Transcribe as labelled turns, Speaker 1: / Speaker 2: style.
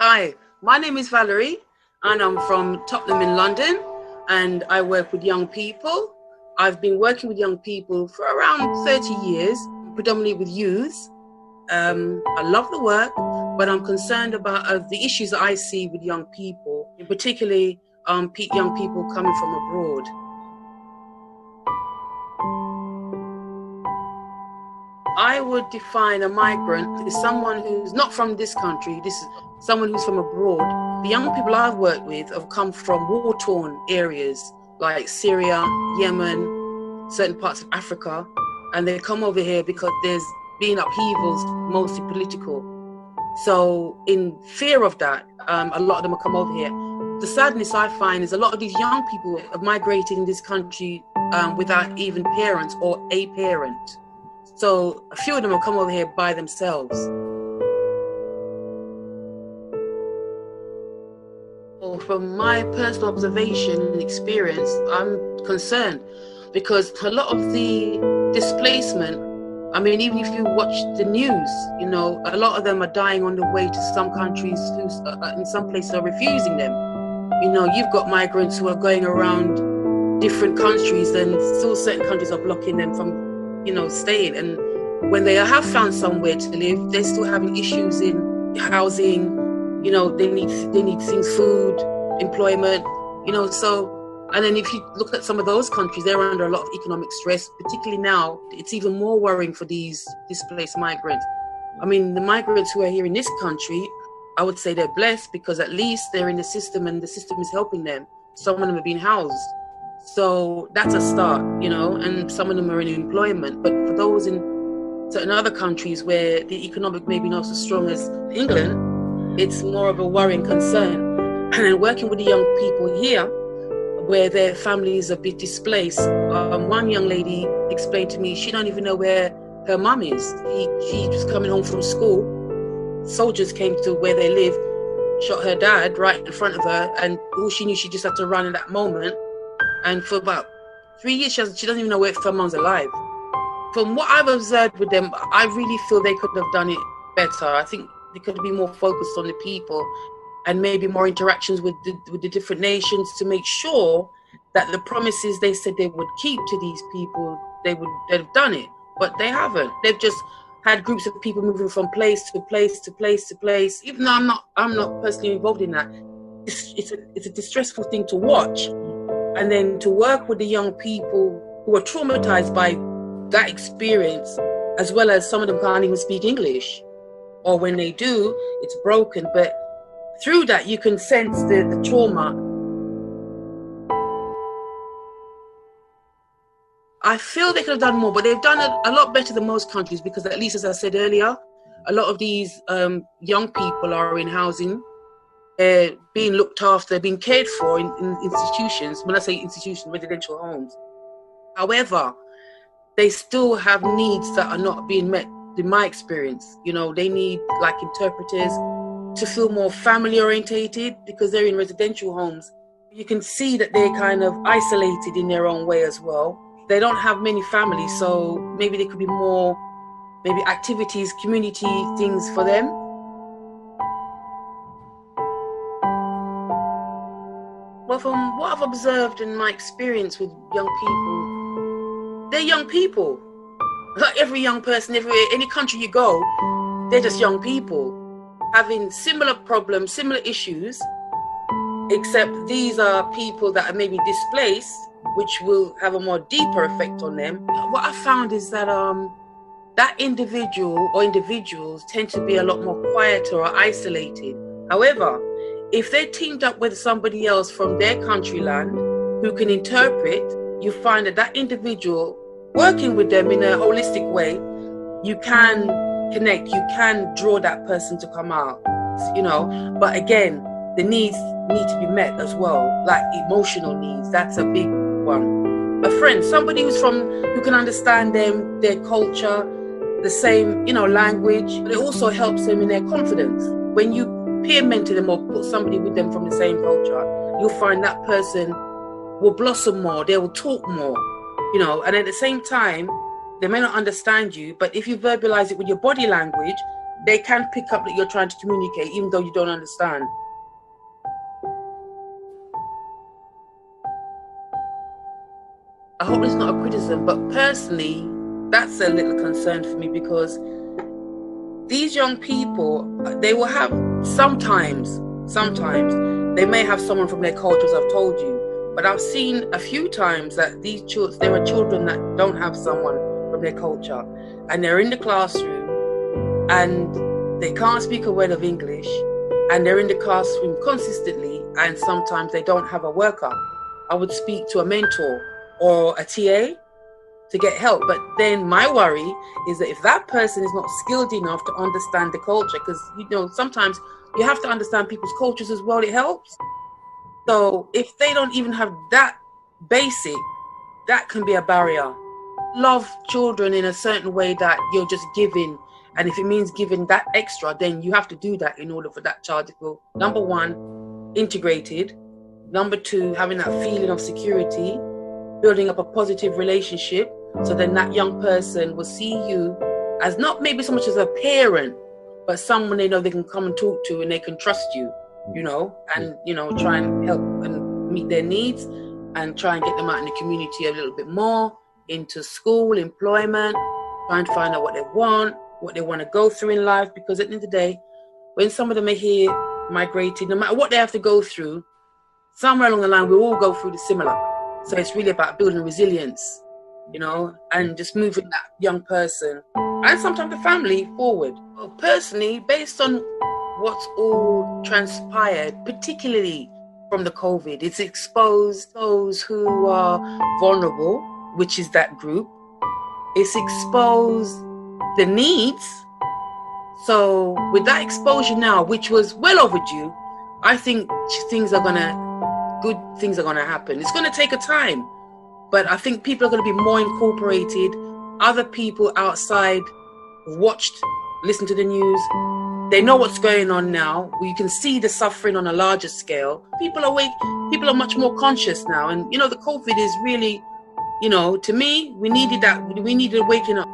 Speaker 1: Hi, my name is Valerie and I'm from Tottenham in London, and I work with young people. I've been working with young people for around 30 years, predominantly with youths. I love the work, but I'm concerned about the issues that I see with young people, particularly young people coming from abroad. I would define a migrant as someone who's not from this country. This is someone who's from abroad. The young people I've worked with have come from war-torn areas like Syria, Yemen, certain parts of Africa, and they come over here because there's been upheavals, mostly political. So in fear of that, a lot of them have come over here. The sadness I find is a lot of these young people have migrated in this country without even parents or a parent. So a few of them will come over here by themselves. Well, from my personal observation and experience, I'm concerned because a lot of the displacement, I mean, even if you watch the news, you know, a lot of them are dying on the way to some countries who, in some places, are refusing them. You know, you've got migrants who are going around different countries and still certain countries are blocking them from, you know, staying. And when they have found somewhere to live, they're still having issues in housing. You know, they need things, food, employment, you know. So, and then if you look at some of those countries, they're under a lot of economic stress. Particularly now, it's even more worrying for these displaced migrants. I mean, the migrants who are here in this country, I would say they're blessed because at least they're in the system and the system is helping them. Some of them have been housed. So that's a start, you know, and some of them are in employment. But for those in certain other countries where the economic maybe not so strong as England, it's more of a worrying concern. And then working with the young people here, where their families are a bit displaced. One young lady explained to me she don't even know where her mum is. She was coming home from school. Soldiers came to where they live, shot her dad right in front of her, and all she knew, she just had to run in that moment. And for about 3 years, she doesn't even know if her mum's alive. From what I've observed with them, I really feel they could have done it better. I think they could be more focused on the people and maybe more interactions with the different nations to make sure that the promises they said they would keep to these people, they'd have done it. But they haven't. They've just had groups of people moving from place to place to place to place. Even though I'm not personally involved in that, it's a distressful thing to watch. And then to work with the young people who are traumatized by that experience, as well as some of them can't even speak English, or when they do, it's broken. But through that, you can sense the trauma. I feel they could have done more, but they've done a lot better than most countries because, at least as I said earlier, a lot of these young people are in housing. They're being looked after, being cared for in institutions. When I say institutions, residential homes. However, they still have needs that are not being met, in my experience. You know, they need like interpreters to feel more family orientated because they're in residential homes. You can see that they're kind of isolated in their own way as well. They don't have many families, so maybe there could be more, maybe activities, community things for them. Well, from what I've observed in my experience with young people, they're young people. Like every young person, any country you go, they're just young people having similar problems, similar issues, except these are people that are maybe displaced, which will have a more deeper effect on them. What I found is that that individual or individuals tend to be a lot more quieter or isolated. However, if they're teamed up with somebody else from their country land who can interpret, you find that individual, working with them in a holistic way, you can connect, you can draw that person to come out, you know. But again, the needs need to be met as well, like emotional needs. That's a big one. A friend, somebody who can understand them, their culture, the same, you know, language. But it also helps them in their confidence. When you peer mentor them or put somebody with them from the same culture, you'll find that person will blossom more, they will talk more, you know. And at the same time, they may not understand you, but if you verbalize it with your body language, they can pick up that you're trying to communicate, even though you don't understand. I hope it's not a criticism, but personally, that's a little concern for me, because these young people, they will have sometimes, they may have someone from their culture, as I've told you, but I've seen a few times that there are children that don't have someone from their culture, and they're in the classroom and they can't speak a word of English, and they're in the classroom consistently, and sometimes they don't have a worker. I would speak to a mentor or a TA to get help. But then my worry is that if that person is not skilled enough to understand the culture, because sometimes you have to understand people's cultures as well, it helps. So if they don't even have that basic, that can be a barrier. Love children in a certain way that you're just giving, and if it means giving that extra, then you have to do that in order for that child to feel, number one, integrated, number two, having that feeling of security, building up a positive relationship, so then that young person will see you as not maybe so much as a parent, but someone they know they can come and talk to, and they can trust you, and try and help and meet their needs, and try and get them out in the community a little bit more, into school, employment, trying to find out what they want to go through in life. Because at the end of the day, when some of them are here migrated, no matter what they have to go through, somewhere along the line we all go through the similar. So it's really about building resilience, and just moving that young person and sometimes the family forward. Well, personally, based on what's all transpired, particularly from the COVID, it's exposed those who are vulnerable, which is that group. It's exposed the needs. So with that exposure now, which was well overdue, I think good things are going to happen. It's going to take a time, but I think people are going to be more incorporated. Other people outside watched, listened to the news. They know what's going on now. You can see the suffering on a larger scale. People are awake. People are much more conscious now. And, the COVID is really, to me, we needed that. We needed waking up.